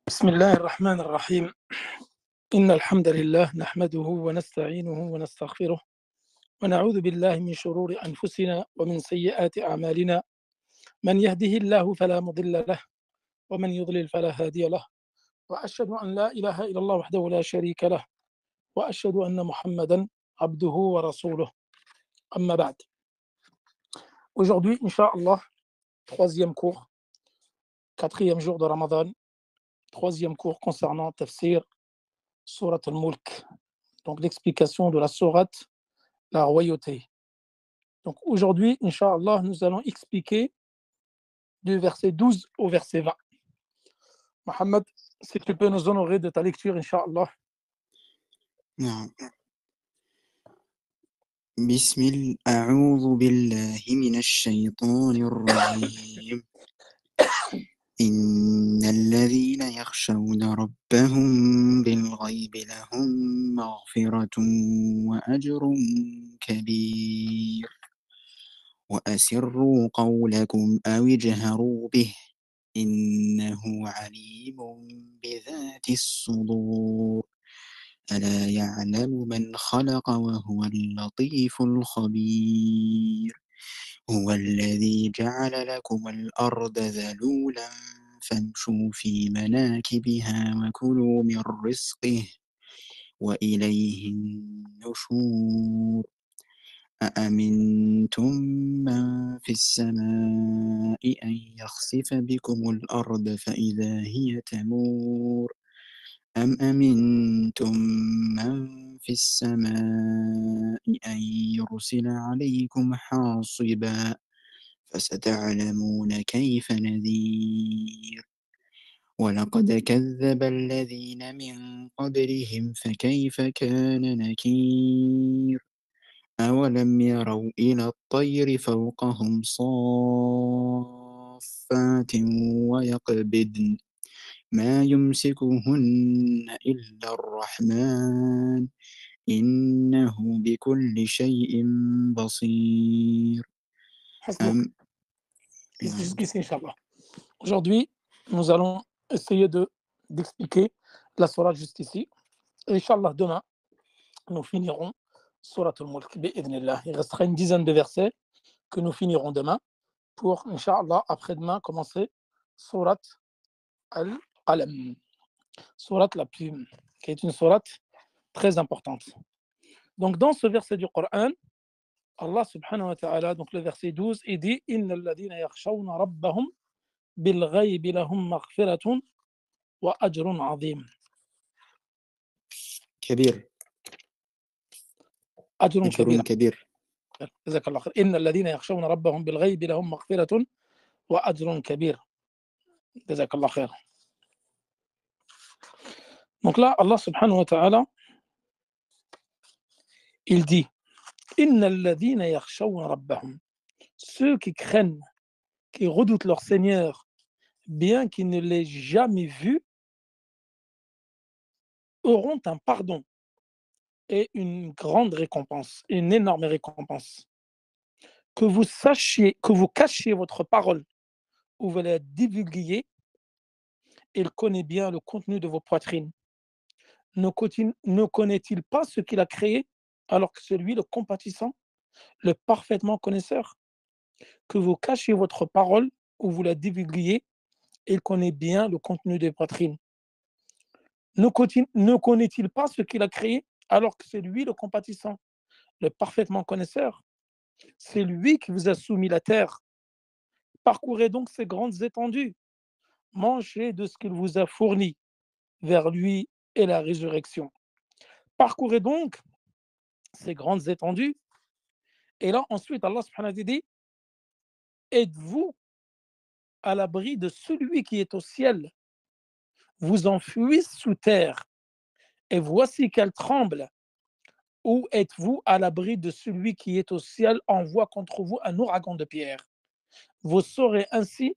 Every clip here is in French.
بسم الله الرحمن الرحيم إن الحمد لله نحمده ونستعينه ونستغفره ونعوذ بالله من شرور أنفسنا ومن سيئات أعمالنا من يهده الله فلا مضل له ومن يضلل فلا هادي له وأشهد أن لا إله إلا الله وحده لا شريك له وأشهد أن محمدا عبده ورسوله أما بعد. Aujourd'hui, Inch'Allah, troisième cours, quatrième jour de Ramadan, troisième cours concernant Tafsir, Surat al-Mulk, donc l'explication de la sourate, la royauté. Donc aujourd'hui, Inch'Allah, nous allons expliquer du verset 12 au verset 20. Mohamed, si tu peux nous honorer de ta lecture, Inch'Allah. أعوذ بالله من الشيطان الرجيم إن الذين يخشون ربهم بالغيب لهم مغفرة وأجر كبير وأسروا قولكم أو اجهروا به إنه عليم بذات الصدور ألا يعلم من خلق وهو اللطيف الخبير هو الذي جعل لكم الأرض ذلولا فامشوا في مناكبها وكلوا من رزقه وإليه النشور أأمنتم من في السماء أن يخسف بكم الأرض فإذا هي تمور أم أمنتم من في السماء أن يرسل عليكم حاصبا فستعلمون كيف نذير ولقد كذب الذين من قبلهم فكيف كان نكير أولم يروا إلى الطير فوقهم صافات ويقبضن ما يمسكهن إلا الرحمن إنه بكل شيء بصير. Jusqu'ici, Inch'Allah. Aujourd'hui, nous allons essayer d'expliquer la sourate juste ici. Et Inch'Allah, demain, nous finirons Surat al-Mulk. Il restera une dizaine de versets que nous finirons demain pour, Inch'Allah, après-demain, commencer Surat al-Qalam, Surat la plume, qui est une sourate très importante. Donc, dans ce verset du Coran, Allah subhanahu wa ta'ala, donc le verset 12, il dit Inna alladhina yakhshawna rabbahum bil ghaybi lahum maghfiratun wa ajrun azim. كبير. أجر كبير. جزاك الله خير. إن الذين يخشون ربهم بالغيب لهم مغفرة وأجر كبير. جزاك الله خير. Donc là, Allah subhanahu wa ta'ala, il dit Inna alladhina yakhshawna rabbahum, ceux qui craignent, qui redoutent leur Seigneur, bien qu'ils ne l'aient jamais vu, auront un pardon et une grande récompense, une énorme récompense. Que vous sachiez, que vous cachiez votre parole ou vous la divulguiez, il connaît bien le contenu de vos poitrines. Ne connaît-il pas ce qu'il a créé, alors que c'est lui le compatissant, le parfaitement connaisseur? Que vous cachiez votre parole ou vous la divulguiez, il connaît bien le contenu des poitrines. Ne connaît-il pas ce qu'il a créé, alors que c'est lui le compatissant, le parfaitement connaisseur? C'est lui qui vous a soumis la terre. Parcourez donc ces grandes étendues. Mangez de ce qu'il vous a fourni. Vers lui est la résurrection. Parcourez donc ces grandes étendues. Et là, ensuite, Allah subhanahu wa ta'ala dit êtes-vous à l'abri de celui qui est au ciel? Vous enfuyez sous terre, et voici qu'elle tremble. Ou êtes-vous à l'abri de celui qui est au ciel, envoie contre vous un ouragan de pierre? Vous saurez ainsi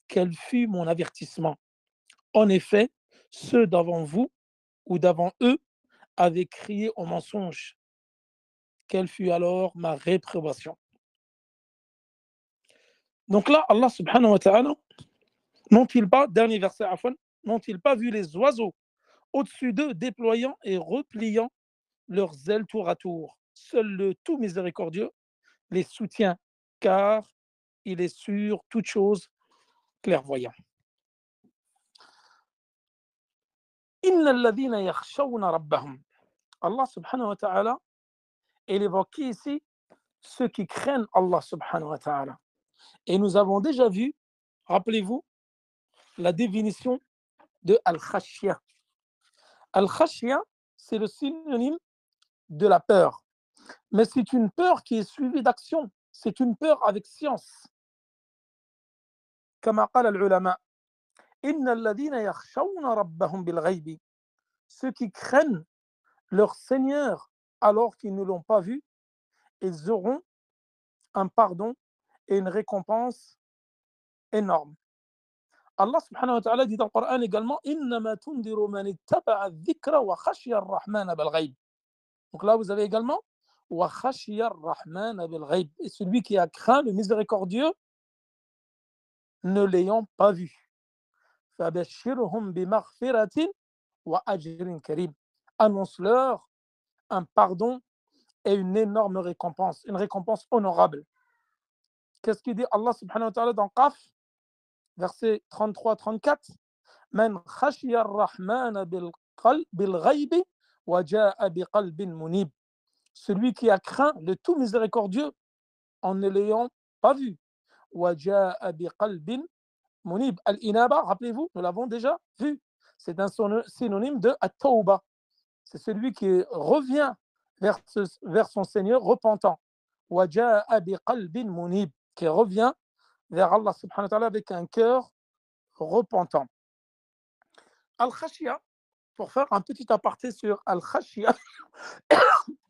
quel fut mon avertissement. En effet, ceux d'avant vous ou d'avant eux avaient crié au mensonge. Quelle fut alors ma réprobation? Donc là, Allah subhanahu wa ta'ala, non-il pas, dernier verset, Afwan, N'ont-ils pas vu les oiseaux au-dessus d'eux déployant et repliant leurs ailes tour à tour? Seul le tout miséricordieux les soutient, car il est sur toute chose clairvoyant. Inna alladhina yakhshawna rabbahum. Allah subhanahu wa ta'ala, il évoque ici ceux qui craignent Allah subhanahu wa ta'ala. Et nous avons déjà vu, rappelez-vous, la définition de al-khashya. Al-khashya, c'est le synonyme de la peur. Mais c'est une peur qui est suivie d'action. C'est une peur avec science. كما قال العلماء إن الذين يخشون ربهم بالغيب. Ceux qui craignent leur Seigneur alors qu'ils ne l'ont pas vu, ils auront un pardon et une récompense énorme. Allah subhanahu wa ta'ala dit dans le Coran également إنما تنذر من اتبع الذكر وخشي الرحمن بالغيب. Donc là vous avez également وخشي الرحمن بالغيب. Et celui qui a craint le miséricordieux ne l'ayant pas vu. فبشرهم بمغفرة وأجر كريم. Annonce-leur un pardon et une énorme récompense, une récompense honorable. Qu'est-ce qu'il dit Allah subhanahu wa ta'ala dans Qaf, verset 33-34? Man khashiya ar-Rahman bil-ghayb wa ja'a biqalbin munib. Celui qui a craint le tout miséricordieux en ne l'ayant pas vu. Wa ja'a biqalbin munib. Al-inaba, rappelez-vous, nous l'avons déjà vu. C'est un synonyme de at-tawba. C'est celui qui revient vers son Seigneur repentant. Wa ja'a biqalbin munib, qui revient vers Allah subhanahu wa ta'ala avec un cœur repentant. Al-khashya, pour faire un petit aparté sur al-khashya,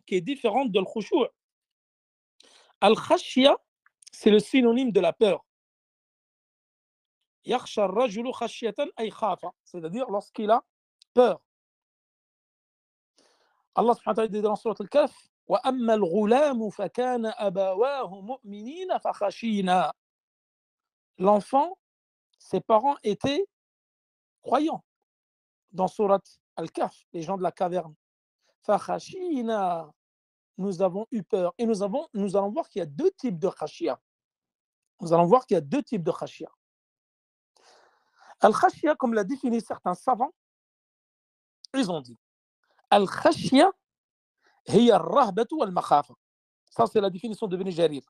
qui est différente de al-khushu'. Al-khashya, c'est le synonyme de la peur. Yakhsha ar-rajulu khashyatan ay khafa, c'est-à-dire lorsqu'il a peur. Allah subhanahu wa ta'ala dit dans Surat al-Kahf wa amma al-ghulam fa kana abawahu mu'minina fa khashina. L'enfant, ses parents étaient croyants. Dans Surat al-Kahf, les gens de la caverne. Fa khashina, nous avons eu peur. Et nous allons voir qu'il y a deux types de khashia. Nous allons voir qu'il y a deux types de khashia. Al-khashia, comme l'a défini certains savants, ils ont dit Al-khashia hiya ar-rahbatu wal-makhafa. Ça, c'est la définition de Ibn Jarir.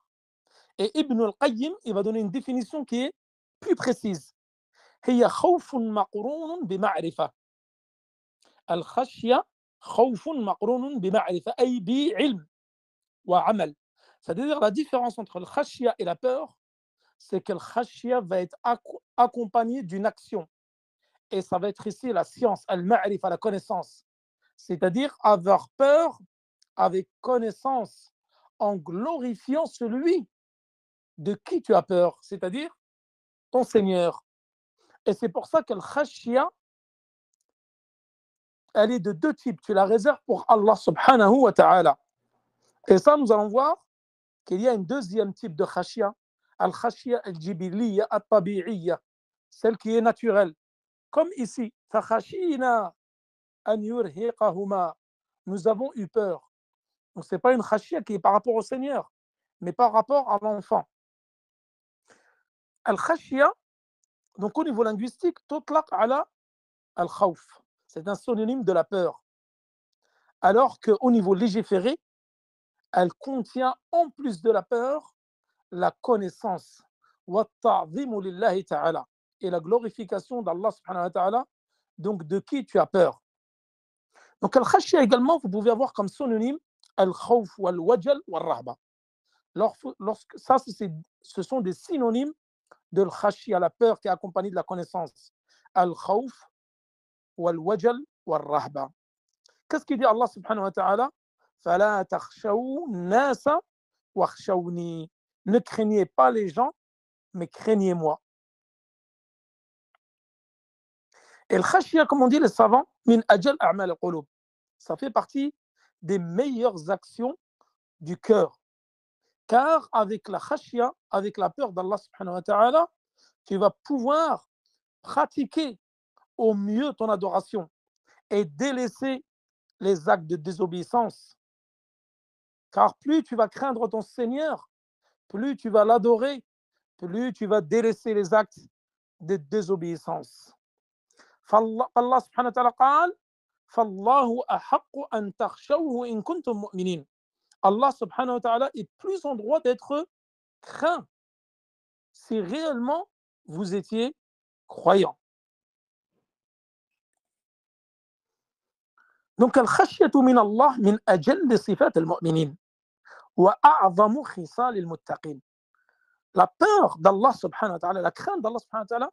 Et Ibn al-Qayyim, il va donner une définition qui est plus précise. Hiya khawfun maqrounun bi ma'rifa. Al-khashya khawfun maqrounun bi ma'rifa, ay bi ilm wa amal. C'est-à-dire la différence entre le khashya et la peur, c'est que le khashya va être accompagné d'une action. Et ça va être ici la science, al-ma'rifa, la connaissance. C'est-à-dire avoir peur avec connaissance en glorifiant celui de qui tu as peur, c'est-à-dire ton Seigneur. Et c'est pour ça que le khashya, elle est de deux types. Tu la réserves pour Allah subhanahu wa ta'ala. Et ça, nous allons voir qu'il y a un deuxième type de khashya, al-khashya al-jibiliya al-tabi'iyya, celle qui est naturelle. Comme ici, فَخَشِينَا أَنْ يُرْهِقَهُمَا. Nous avons eu peur. Donc, ce n'est pas une khashya qui est par rapport au Seigneur, mais par rapport à l'enfant. Al-khashya, donc au niveau linguistique, tutlaq ala al-khawf. C'est un synonyme de la peur. Alors qu'au niveau légiféré, elle contient en plus de la peur la connaissance وَالتَّعْظِيمُ لِلَّهِ تَعَالَى et la glorification d'Allah subhanahu wa ta'ala, donc de qui tu as peur. Donc al-khashya également, vous pouvez avoir comme synonyme al-khawf wal-wajal wal-rahba. Ça, ce sont des synonymes de al-khashya, la peur qui est accompagnée de la connaissance. Al-khawf wal-wajal wal-rahba. Qu'est-ce qu'il dit Allah subhanahu wa ta'ala? فَلَا تَخْشَوْا النَّاسَ وَخْشَوْنِي. Ne craignez pas les gens, mais craignez-moi. Et le khashya, comme on dit les savants, min ajal a'mal al-qulub. Ça fait partie des meilleures actions du cœur. Car avec la khashya, avec la peur d'Allah subhanahu wa ta'ala, tu vas pouvoir pratiquer au mieux ton adoration et délaisser les actes de désobéissance. Car plus tu vas craindre ton Seigneur, plus tu vas l'adorer, plus tu vas délaisser les actes de désobéissance. فالله سبحانه وتعالى قال فالله أحق أن تخشوه إن كنتم مؤمنين. Allah subhanahu wa ta'ala est plus en droit d'être craint si réellement vous étiez croyant. Donc الخشية من الله من أجل صفات المؤمنين وأعظم خصال المتقين. La peur d'Allah subhanahu wa ta'ala, la crainte d'Allah subhanahu wa ta'ala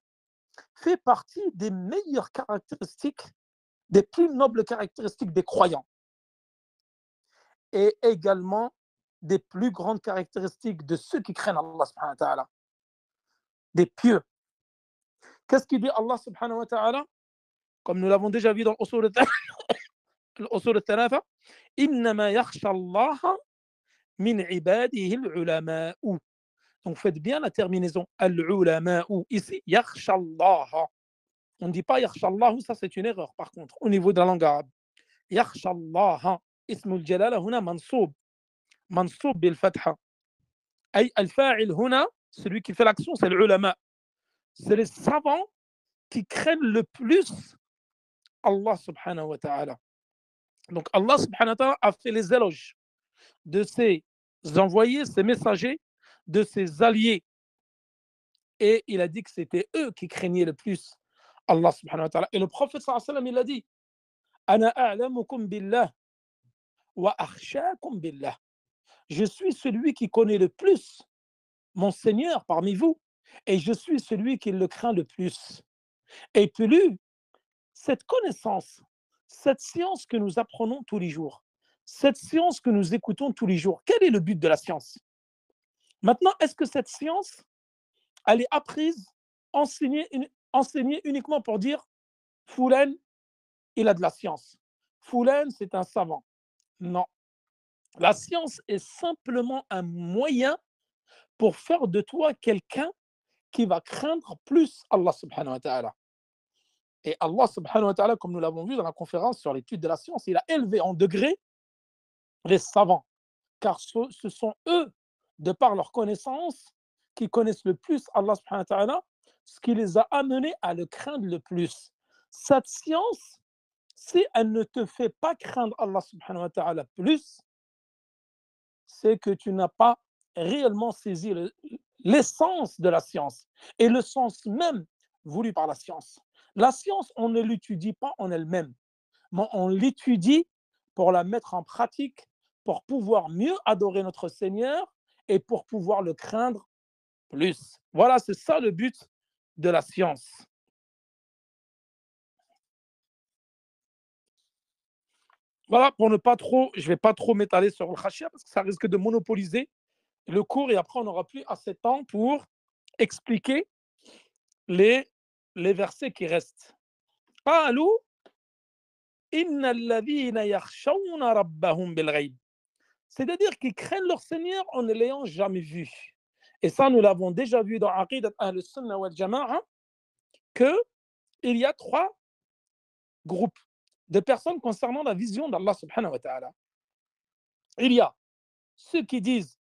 fait partie des meilleures caractéristiques, des plus nobles caractéristiques des croyants et également des plus grandes caractéristiques de ceux qui craignent Allah subhanahu wa ta'ala, des pieux. Qu'est-ce qu'il dit Allah subhanahu wa ta'ala? Comme nous l'avons déjà vu dans l'Usul al-Thalatha, innama yakhsha Allah min ibadihi al-ulama. Donc faites bien la terminaison al-ulama. Ici, yakhsha Allah. On ne dit pas yakhsha Allah, ça c'est une erreur par contre au niveau de la langue arabe. Yakhsha Allah, ism al-jalala huna mansub. Mansub bil fatha. Ay al-fa'il huna, celui qui fait l'action, c'est l'ulama. C'est les savants qui craignent le plus Allah subhanahu wa ta'ala. Donc Allah subhanahu wa ta'ala a fait les éloges de ses envoyés, ses messagers, de ses alliés. Et il a dit que c'était eux qui craignaient le plus Allah subhanahu wa ta'ala. Et le prophète sallallahu alayhi wa sallam, il a dit Ana a'lamukum billah wa akhshakum billah. Je suis celui qui connaît le plus mon Seigneur parmi vous et je suis celui qui le craint le plus. Et plus cette connaissance, cette science que nous apprenons tous les jours, cette science que nous écoutons tous les jours, quel est le but de la science? Maintenant, est-ce que cette science, elle est apprise, enseignée uniquement pour dire Foulen, il a de la science. Foulen, c'est un savant. Non. La science est simplement un moyen pour faire de toi quelqu'un qui va craindre plus Allah subhanahu wa ta'ala. Et Allah subhanahu wa ta'ala, comme nous l'avons vu dans la conférence sur l'étude de la science, il a élevé en degré les savants, car ce sont eux, de par leur connaissance, qui connaissent le plus Allah subhanahu wa ta'ala, ce qui les a amenés à le craindre le plus. Cette science, si elle ne te fait pas craindre Allah subhanahu wa ta'ala plus, c'est que tu n'as pas réellement saisi l'essence de la science et le sens même voulu par la science. La science, on ne l'étudie pas en elle-même, mais on l'étudie pour la mettre en pratique, pour pouvoir mieux adorer notre Seigneur et pour pouvoir le craindre plus. Voilà, c'est ça le but de la science. Voilà, pour ne pas trop, je ne vais pas trop m'étaler sur le khashia parce que ça risque de monopoliser le cours et après on n'aura plus assez de temps pour expliquer les versets qui restent. قالوا إن الذين يخشون ربهم بالغيب. C'est-à-dire qu'ils craignent leur Seigneur en ne l'ayant jamais vu. Et ça, nous l'avons déjà vu dans Aqidat Ahl-Sunnah wal Jama'a, qu'il y a 3 groupes de personnes concernant la vision d'Allah subhanahu wa ta'ala. Il y a ceux qui disent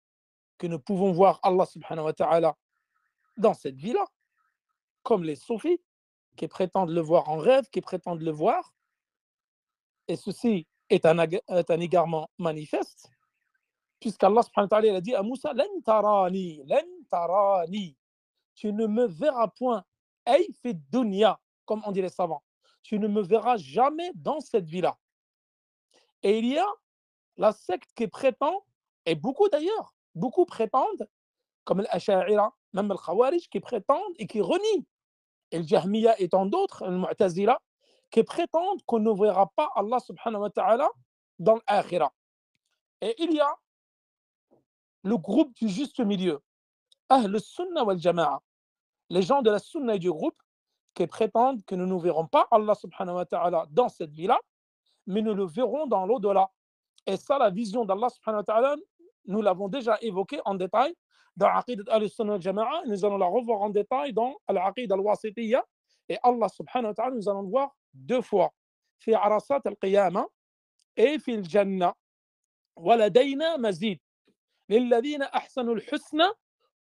que nous pouvons voir Allah subhanahu wa ta'ala dans cette vie-là, comme les soufis, qui prétendent le voir en rêve, qui prétendent le voir. Et ceci est un égarement manifeste, puisqu'Allah subhanahu wa ta'ala a dit à Moussa, lan tarani, tu ne me verras point, ay fi dunya, comme on dit les savants, tu ne me verras jamais dans cette vie-là. Et il y a la secte qui prétend, et beaucoup d'ailleurs, beaucoup prétendent, comme l'Asha'ira, même le Khawarij, qui prétendent et qui renient, et le Jahmiya et tant d'autres, le Mu'tazila, qui prétendent qu'on ne verra pas Allah subhanahu wa ta'ala dans l'akhira. Et il y a le groupe du juste milieu, Ahl Sunnah wal Jama'a, les gens de la Sunna et du groupe qui prétendent que nous ne verrons pas Allah subhanahu wa ta'ala dans cette vie-là, mais nous le verrons dans l'au-delà. Et ça, la vision d'Allah subhanahu wa ta'ala, nous l'avons déjà évoqué en détail dans Aqidat Ahl Sunnah wal Jama'a, nous allons la revoir en détail dans Al-Aqidah al-Wasitiyya Et Allah subhanahu wa ta'ala, nous allons le voir deux fois. في عرصات القيامة et في الجنة. ولدينا مزيد للذين أحسنوا الحسنى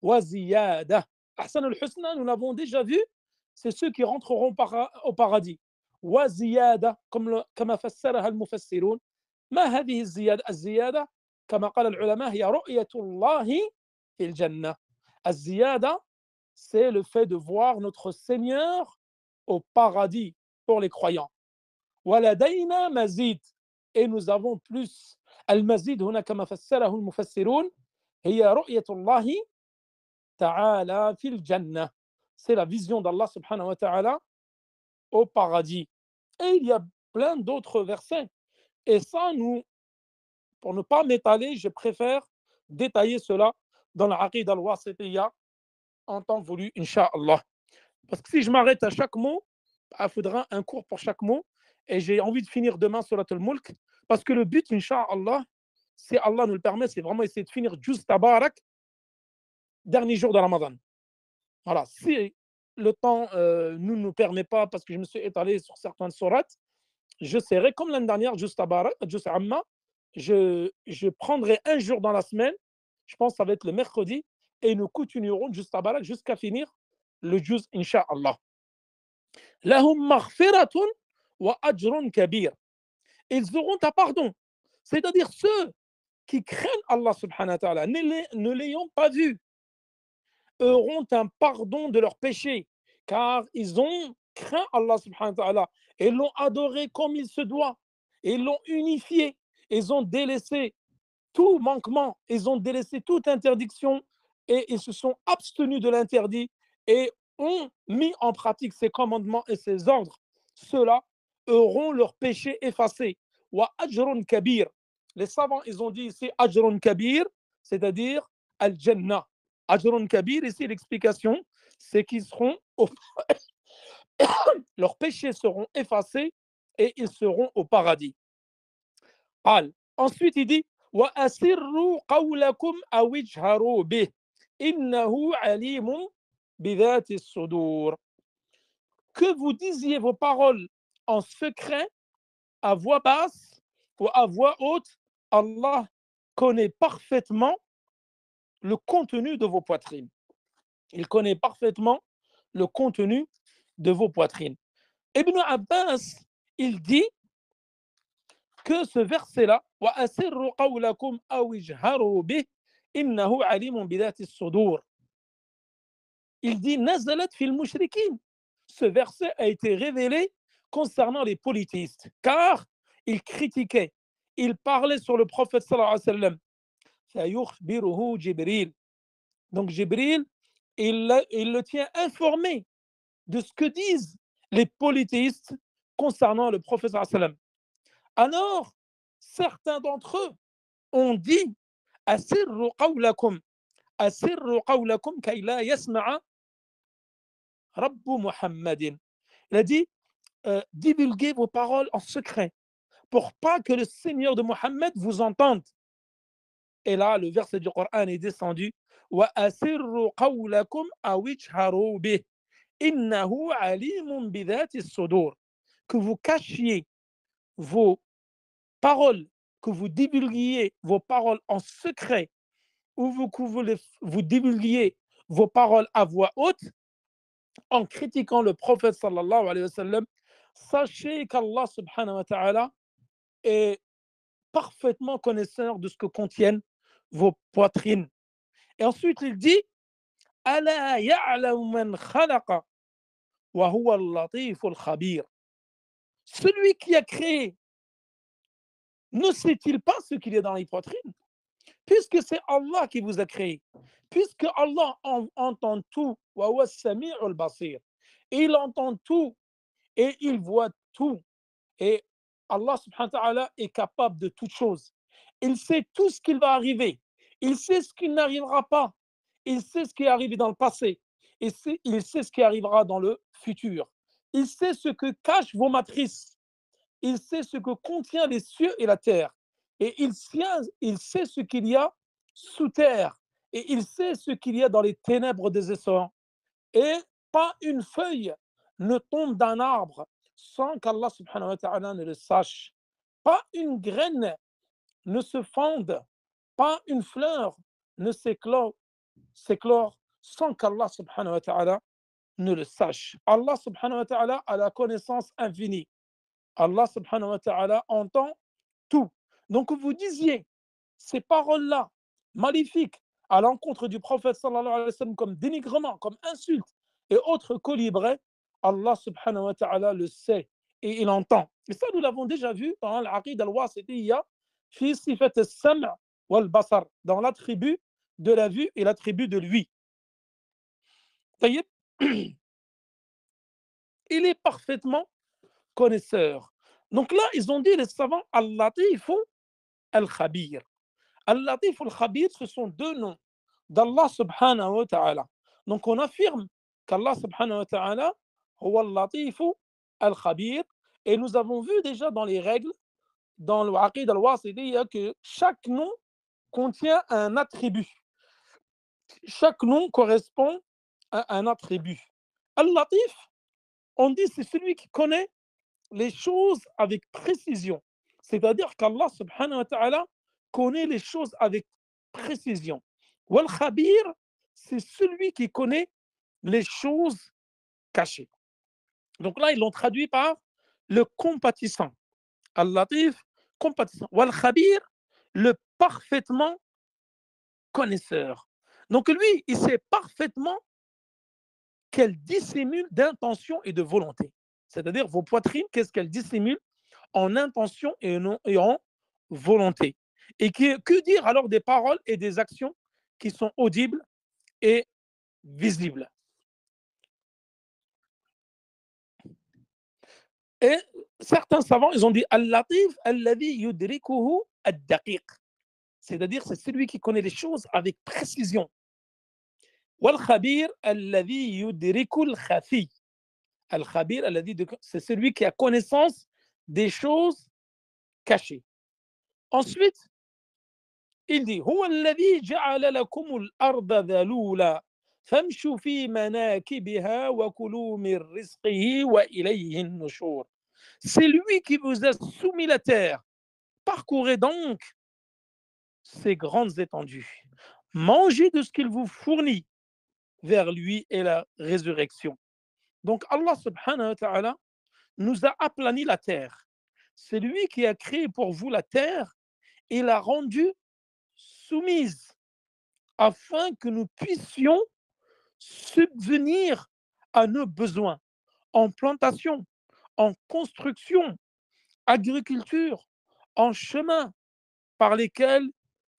وزيادة. أحسن الحسنى, nous l'avons déjà vu, c'est ceux qui rentreront au paradis. وزيادة كما فسرها المفسرون. ما هذه الزيادة؟ الزيادة كما قال العلماء هي رؤية الله في الجنة. الزيادة, c'est le fait de voir notre Seigneur au paradis pour les croyants. ولدينا مزيد, et nous avons plus. المزيد هنا كما فسره المفسرون هي رؤية الله تعالى في الجنة. C'est la vision d'Allah subhanahu wa ta'ala au paradis. Et il y a plein d'autres versets. Et ça, pour ne pas m'étaler, je préfère détailler cela dans la Aqida al-Wasitiyya en temps voulu, Inch'Allah. Parce que si je m'arrête à chaque mot, il faudra un cours pour chaque mot. Et j'ai envie de finir demain Surat al-Mulk. Parce que le but, Inch'Allah, si Allah nous le permet, c'est vraiment essayer de finir Juz Tabarak, dernier jour de Ramadan. Voilà, si le temps ne nous permet pas, parce que je me suis étalé sur certaines sourates, j'essaierai, comme l'année dernière, Juz Tabarak, Juz Amma, je prendrai un jour dans la semaine, je pense que ça va être le mercredi, et nous continuerons Juz Tabarak jusqu'à finir le Juz, Inch'Allah. Lahum maghfiratun wa ajrun kabir. Ils auront un pardon. C'est-à-dire ceux qui craignent Allah subhanahu wa ta'ala, ne l'ayant pas vu, auront un pardon de leurs péchés, car ils ont craint Allah subhanahu wa ta'ala et l'ont adoré comme il se doit, et l'ont unifié, ils ont délaissé tout manquement, ils ont délaissé toute interdiction et ils se sont abstenus de l'interdit et ont mis en pratique ses commandements et ses ordres. Ceux-là auront leurs péchés effacés. Wa ajrun kabir. Les savants, ils ont dit ici ajrun kabir, c'est-à-dire al-jannah. Ajrun kabir, ici l'explication, c'est qu'ils seront leurs péchés seront effacés et ils seront au paradis. Ensuite, il dit wa asirru qawlakum aw ijharu bih innahu alimun bidhati as-sudur. Que vous disiez vos paroles en secret, à voix basse ou à voix haute, Allah connaît parfaitement le contenu de vos poitrines. Il connaît parfaitement le contenu de vos poitrines. Ibn Abbas, il dit que ce verset-là, wa asirru qawlakum aw ijharu bih innahu alimun bidhati as-sudur. Il dit nazalat fil mushrikin. Ce verset a été révélé concernant les polythéistes, car ils critiquaient, ils parlaient sur le prophète sallallahu alayhi wa sallam. Fayukhbiruhu Jibril. Donc Jibril, il le tient informé de ce que disent les polythéistes concernant le prophète sallallahu alayhi wa sallam. Alors, certains d'entre eux ont dit asirru qawlakum kay la yasma'a Rabbu Muhammadin. Il a dit divulguez vos paroles en secret pour pas que le Seigneur de Mohammed vous entende. Et là, le verset du Coran est descendu wa asirru qawlakum aw ijharu bih innahu alimun bidhati as-sudur. Que vous cachiez vos paroles, que vous divulguiez vos paroles en secret ou vous divulguiez vos paroles à voix haute en critiquant le prophète sallallahu alayhi wa sallam, sachez qu'Allah subhanahu wa ta'ala est parfaitement connaisseur de ce que contiennent vos poitrines. Et ensuite il dit Ala ya'lamu man khalaqa wa huwa al-latif al-khabir. Celui qui a créé, ne sait-il pas ce qu'il y a dans les poitrines? Puisque c'est Allah qui vous a créé, puisque Allah entend tout, wa huwa as-sami'u al-basir, il entend tout et il voit tout. Et Allah subhanahu wa ta'ala est capable de toutes choses. Il sait tout ce qui va arriver. Il sait ce qui n'arrivera pas. Il sait ce qui est arrivé dans le passé. Il sait ce qui arrivera dans le futur. Il sait ce que cachent vos matrices. Il sait ce que contient les cieux et la terre. Et il sait ce qu'il y a sous terre. Et il sait ce qu'il y a dans les ténèbres des océans. Et pas une feuille ne tombe d'un arbre sans qu'Allah subhanahu wa ta'ala ne le sache. Pas une graine ne se fonde, pas une fleur ne s'éclore sans qu'Allah subhanahu wa ta'ala ne le sache. Allah subhanahu wa ta'ala a la connaissance infinie. Allah subhanahu wa ta'ala entend tout. Donc vous disiez ces paroles-là, maléfiques, à l'encontre du prophète sallallahu alayhi wa sallam comme dénigrement, comme insulte et autres colibres, Allah subhanahu wa ta'ala le sait et il entend. Et ça, nous l'avons déjà vu dans l'Aqid al-Wasitiyya, fi sifat al-sam' wal-basar, dans l'attribut de la vue et l'attribut de lui. Il est parfaitement connaisseur. Donc là, ils ont dit, les savants, Al-Latif Al-Khabir. Al-Latif Al-Khabir, ce sont deux noms d'Allah subhanahu wa ta'ala. Donc on affirme qu'Allah subhanahu wa ta'ala huwa Al-Latif Al-Khabir. Et nous avons vu déjà dans les règles, dans le Aqid al-Wasitiyya, que chaque nom contient un attribut. Chaque nom correspond à un attribut. Al-Latif, on dit c'est celui qui connaît les choses avec précision. C'est-à-dire qu'Allah subhanahu wa ta'ala connaît les choses avec précision. Wal-Khabir, c'est celui qui connaît les choses cachées. Donc là, ils l'ont traduit par le compatissant. Al-Latif, compatissant. Wal-Khabir, le parfaitement connaisseur. Donc lui, il sait parfaitement qu'elle dissimule d'intention et de volonté. C'est-à-dire vos poitrines, qu'est-ce qu'elles dissimulent en intention et en volonté. Et que dire alors des paroles et des actions qui sont audibles et visibles. Et certains savants, ils ont dit Al-Latif, alladhi yudrikuhu ad-daqiq. C'est-à-dire, c'est celui qui connaît les choses avec précision. Wal-Khabir, alladhi yudriku al-khafi. Al-Khabir, c'est celui qui a connaissance des choses cachées. Ensuite, il dit هو الذي جعل لكم الأرض ذلولا فامشوا في مناكبها وكلوا من رزقه وإليه النشور. C'est lui qui vous a soumis la terre. Parcourez donc ces grandes étendues. Mangez de ce qu'il vous fournit. Vers lui est la résurrection. Donc Allah subhanahu wa ta'ala nous a aplani la terre. C'est lui qui a créé pour vous la terre et l'a rendue soumise afin que nous puissions subvenir à nos besoins en plantation, en construction, agriculture, en chemin par lesquels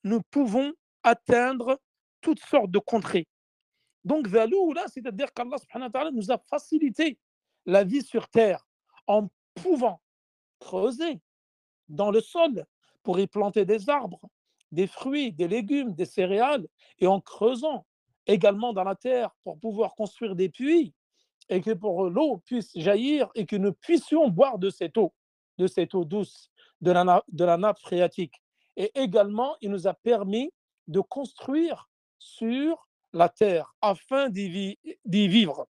nous pouvons atteindre toutes sortes de contrées. Donc, Zalou, là, c'est-à-dire qu'Allah subhanahu wa ta'ala nous a facilité la vie sur terre en pouvant creuser dans le sol pour y planter des arbres, des fruits, des légumes, des céréales, et en creusant également dans la terre pour pouvoir construire des puits et que pour l'eau puisse jaillir et que nous puissions boire de cette eau douce, de la nappe phréatique. Et également, il nous a permis de construire sur la terre afin d'y vivre.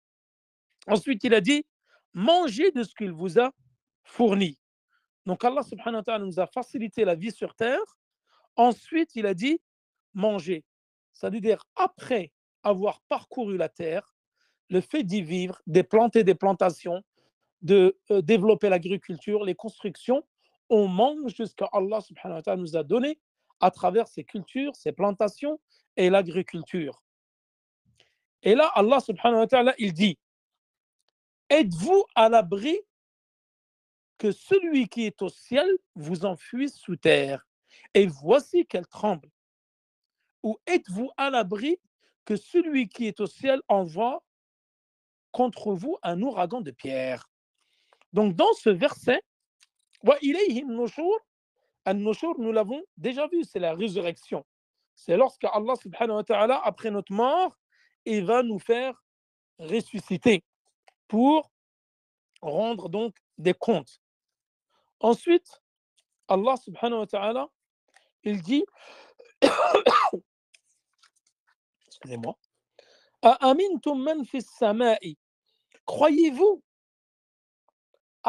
Ensuite, il a dit, mangez de ce qu'il vous a fourni. Donc Allah subhanahu wa ta'ala nous a facilité la vie sur terre. Ensuite, il a dit, mangez. C'est-à-dire, après avoir parcouru la terre, le fait d'y vivre, de planter des plantations, de développer l'agriculture, les constructions, on mange de ce qu'Allah subhanahu wa ta'ala nous a donné à travers ces cultures, ces plantations et l'agriculture. Et là, Allah subhanahu wa ta'ala, il dit, êtes-vous à l'abri que celui qui est au ciel vous enfuit sous terre, et voici qu'elle tremble. Ou êtes-vous à l'abri que celui qui est au ciel envoie contre vous un ouragan de pierre. Donc dans ce verset, wa ilayhi an-nushur, an-nushur, nous l'avons déjà vu, c'est la résurrection. C'est lorsque Allah subhanahu wa ta'ala, après notre mort, il va nous faire ressusciter pour rendre donc des comptes. Ensuite, Allah subhanahu wa ta'ala, il dit, excusez-moi, A'amintum man fis sama'i, croyez-vous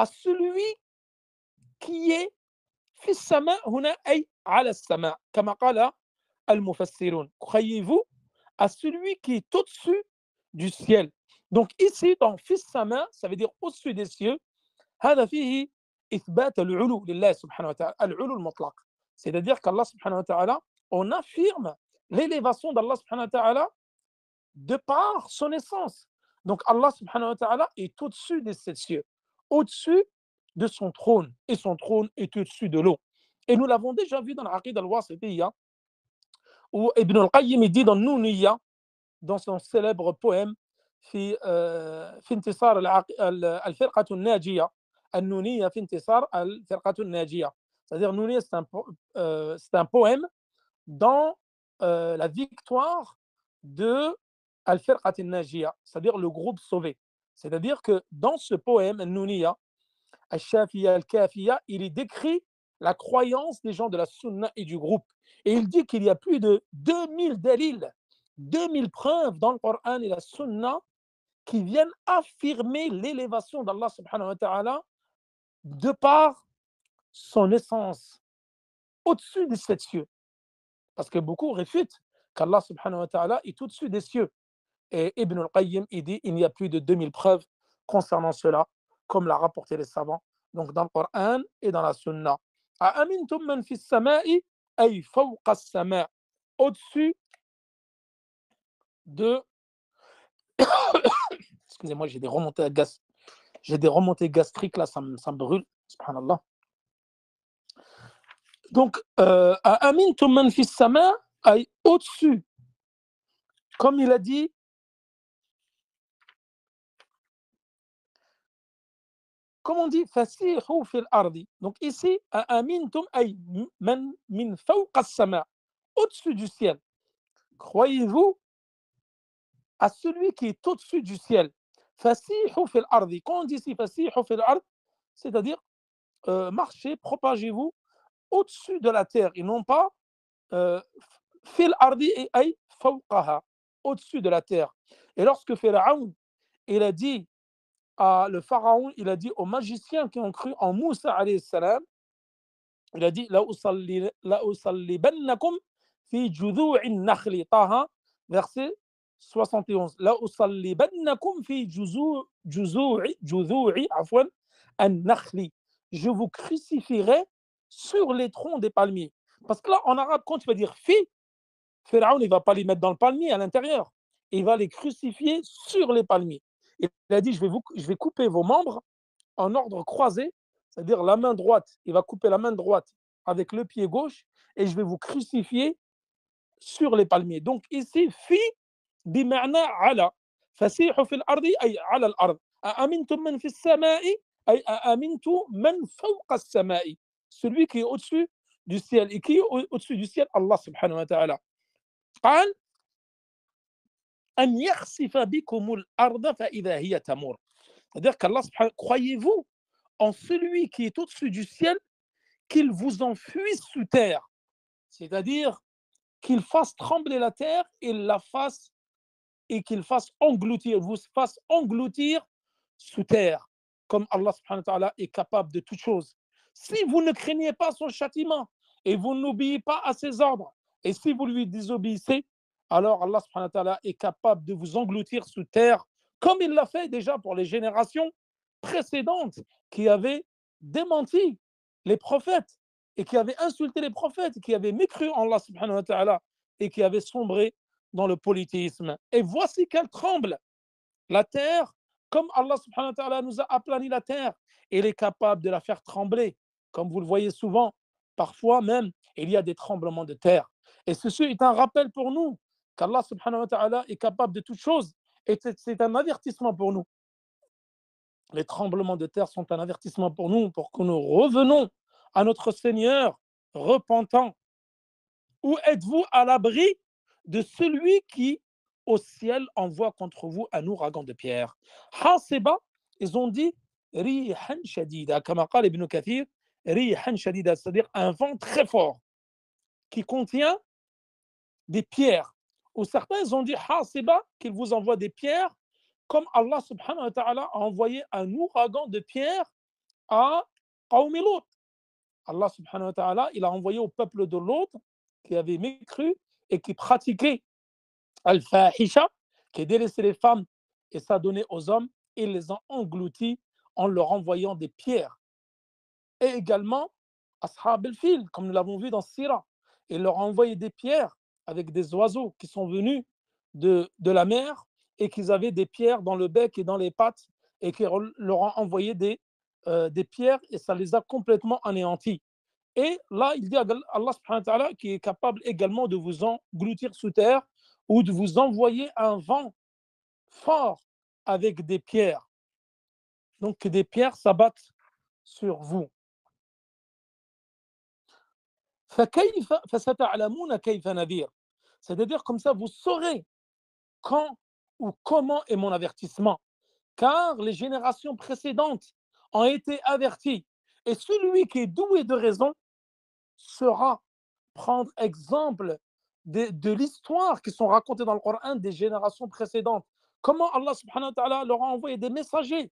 à celui qui est في السماء هنا أي على السماء كما قال المفسرون. Croyez-vous à celui qui est au-dessus du ciel. Donc ici, dans في السماء, ça veut dire au-dessus des cieux. هذا فيه إثبات العلو لله سبحانه وتعالى، العلو المطلق. C'est-à-dire qu'Allah subhanahu wa ta'ala, on affirme l'élévation d'Allah subhanahu wa ta'ala de par son essence. Donc Allah subhanahu wa ta'ala est au-dessus des sept cieux, au-dessus de son trône, et son trône est au-dessus de l'eau. Et nous l'avons déjà vu dans l'Aqid al-Wasitiyya, où Ibn al-Qayyim dit dans Nouniyya, dans son célèbre poème, في انتصار الفرقة الناجية النونية في انتصار الفرقة الناجية. C'est-à-dire Nouniyya, c'est un poème dans la victoire de Al-Firqat al-Najiyya, c'est-à-dire le groupe sauvé. C'est-à-dire que dans ce poème, Al-Nouniyya, Al-Shafiyya, Al-Kafiyya, il est décrit la croyance des gens de la Sunna et du groupe. Et il dit qu'il y a plus de 2000 dalils, 2000 preuves dans le Coran et la Sunna qui viennent affirmer l'élévation d'Allah subhanahu wa ta'ala de par son essence, au-dessus des sept cieux. Parce que beaucoup réfutent qu'Allah subhanahu wa ta'ala est au-dessus des cieux. Et Ibn al-Qayyim, il dit il n'y a plus de 2000 preuves concernant cela, comme l'a rapporté les savants, donc dans le Coran et dans la Sunna. أأمنتم من في السماء أي فوق السماء, au-dessus de. Excusez-moi, j'ai des remontées gastriques là, ça me brûle, subhanallah. Donc, أأمنتم من في السماء أي au-dessus, comme il a dit. Comme on dit, فسيحوا في الأرض. Donc ici, أأمنتم أي من فوق السماء, au-dessus du ciel. Croyez-vous à celui qui est au-dessus du ciel. فسيحوا في الأرض. Quand on dit ici فسيحوا في الأرض, c'est-à-dire marchez, propagez-vous au-dessus de la terre, et non pas في الأرض أي فوقها, au-dessus de la terre. Et lorsque Pharaon, il a dit le pharaon, il a dit aux magiciens qui ont cru en Moussa alayhi salam, il a dit لأصلبنكم في جذوع النخل, Taha, verset 71. لأصلبنكم في جذوع عفوا النخل. Je vous crucifierai sur les troncs des palmiers. Parce que là, en arabe, quand tu vas dire fi, Pharaon, il ne va pas les mettre dans le palmier à l'intérieur. Il va les crucifier sur les palmiers. Il a dit, je vais couper vos membres en ordre croisé, c'est-à-dire la main droite, il va couper la main droite avec le pied gauche, et je vais vous crucifier sur les palmiers. Donc ici, fi بمعنى على, فسيحوا في الأرض أي على الأرض, أأمنتم من في السماء أي أأمنتم من فوق السماء, celui qui est au-dessus du ciel. Et qui est au-dessus du ciel? Allah subhanahu wa ta'ala. قال أن يخسف بكم الأرض فإذا هي تمور. C'est-à-dire qu'Allah, croyez-vous en celui qui est au-dessus du ciel, qu'il vous enfuit sous terre, c'est-à-dire qu'il fasse trembler la terre et qu'il fasse engloutir, vous fasse engloutir sous terre, comme Allah subhanahu wa ta'ala est capable de toutes choses. Si vous ne craignez pas son châtiment et vous n'obéissez pas à ses ordres, et si vous lui désobéissez, alors Allah subhanahu wa ta'ala est capable de vous engloutir sous terre, comme il l'a fait déjà pour les générations précédentes qui avaient démenti les prophètes et qui avaient insulté les prophètes, qui avaient mécru en Allah subhanahu wa ta'ala et qui avaient sombré dans le polythéisme. Et voici qu'elle tremble, la terre, comme Allah subhanahu wa ta'ala nous a aplani la terre, il est capable de la faire trembler, comme vous le voyez souvent, parfois même, il y a des tremblements de terre. Et ceci est un rappel pour nous qu'Allah subhanahu wa ta'ala est capable de toutes choses, et c'est un avertissement pour nous. Les tremblements de terre sont un avertissement pour nous, pour que nous revenons à notre Seigneur repentant. Ou êtes-vous à l'abri de celui qui, au ciel, envoie contre vous un ouragan de pierre? Hasiba, ils ont dit rihan shadida, comme قال Ibn Kathir, rihan shadida, c'est-à-dire un vent très fort qui contient des pierres. Ou certains ils ont dit hasiba, qu'il vous envoie des pierres, comme Allah subhanahu wa ta'ala a envoyé un ouragan de pierre à Qawm Lut. Allah subhanahu wa ta'ala, il a envoyé au peuple de l'autre qui avait mécru et qui pratiquait al-fahisha, qui délaissait les femmes et s'adonnait aux hommes, et les ont engloutis en leur envoyant des pierres. Et également, Ashab al-Fil, comme nous l'avons vu dans Sira, il leur a envoyé des pierres avec des oiseaux qui sont venus de la mer et qui avaient des pierres dans le bec et dans les pattes et qui leur ont envoyé des pierres et ça les a complètement anéantis. Et là, il dit à Allah subhanahu wa ta'ala qui est capable également de vous engloutir sous terre ou de vous envoyer un vent fort avec des pierres. Donc que des pierres s'abattent sur vous. C'est-à-dire comme ça, vous saurez quand ou comment est mon avertissement. Car les générations précédentes ont été averties. Et celui qui est doué de raison sera prendre exemple de l'histoire qui sont racontées dans le Coran des générations précédentes. Comment Allah subhanahu wa ta'ala leur a envoyé des messagers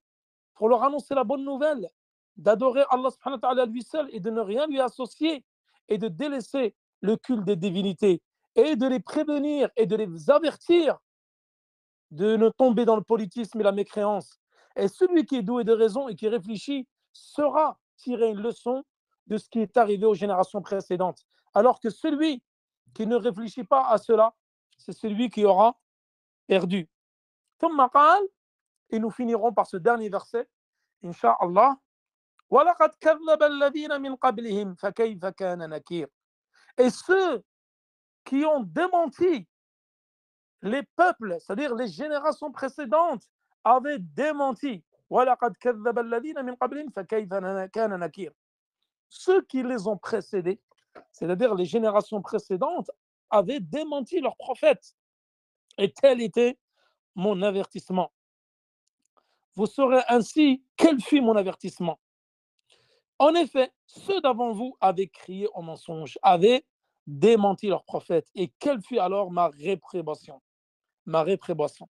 pour leur annoncer la bonne nouvelle, d'adorer Allah subhanahu wa ta'ala lui seul et de ne rien lui associer et de délaisser le culte des divinités et de les prévenir et de les avertir de ne tomber dans le politisme et la mécréance. Et celui qui est doué de raison et qui réfléchit saura tirer une leçon de ce qui est arrivé aux générations précédentes. Alors que celui qui ne réfléchit pas à cela, c'est celui qui aura perdu. Et nous finirons par ce dernier verset, Inch'Allah. Et ceux qui ont démenti les peuples, c'est-à-dire les générations précédentes, avaient démenti. Ceux qui les ont précédés, c'est-à-dire les générations précédentes, avaient démenti leurs prophètes. Et tel était mon avertissement. Vous saurez ainsi quel fut mon avertissement. En effet, ceux d'avant vous avaient crié au mensonge, avaient démenti leurs prophètes. Et quelle fut alors ma réprobation? Ma réprobation.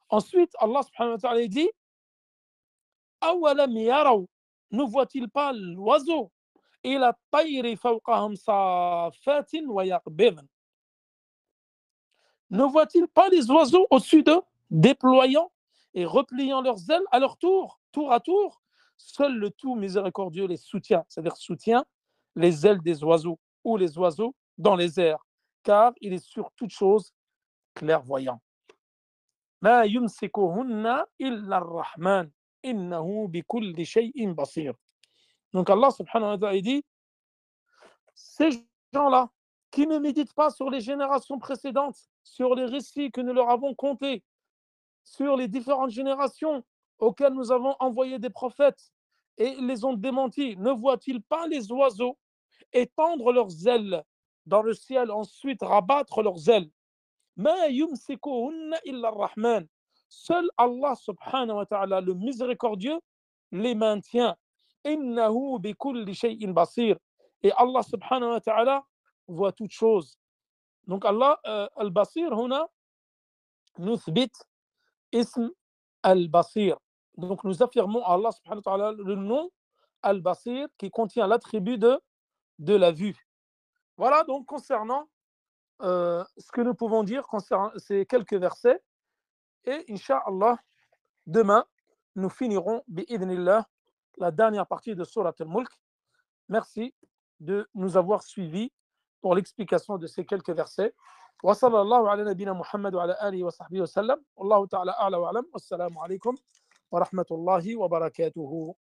Ensuite, Allah subhanahu wa ta'ala dit Awalam yaraw, ne voit-il pas l'oiseau ila tayri fawqahum safatin wa yaqbidn. Ne voit-il pas les oiseaux au-dessus d'eux, déployant et repliant leurs ailes à leur tour à tour? Seul le tout miséricordieux les soutient, c'est-à-dire soutient les ailes des oiseaux ou les oiseaux dans les airs, car il est sur toute chose clairvoyant. Ma yumsikuhunna illa ar-Rahman, innahu bikulli shay'in basir. Donc Allah subhanahu wa ta'ala dit, ces gens-là qui ne méditent pas sur les générations précédentes, sur les récits que nous leur avons contés, sur les différentes générations auxquelles nous avons envoyé des prophètes et les ont démentis, ne voient-ils pas les oiseaux étendre leurs ailes dans le ciel, ensuite rabattre leurs ailes? Ma yumsikuhunna illa ar-Rahman. Seul Allah subhanahu wa ta'ala, le miséricordieux, les maintient. Innahu bikulli shay'in basir. Et Allah subhanahu wa ta'ala voit toutes choses. Donc Allah al-Basir, huna, nuthbit ism al-Basir. Donc nous affirmons à Allah subhanahu wa ta'ala le nom al-Basir qui contient l'attribut de la vue. Voilà donc concernant ce que nous pouvons dire concernant ces quelques versets. Et Inch'Allah, demain, nous finirons, bi'idhnillah, la dernière partie de Surat al-Mulk. Merci de nous avoir suivis pour l'explication de ces quelques versets. Wa sallallahu ala nabina Muhammad wa ala alihi wa sahbihi wa sallam. Wallahu ta'ala a'la wa alam. Wassalamu alaikum wa rahmatullahi wa barakatuhu.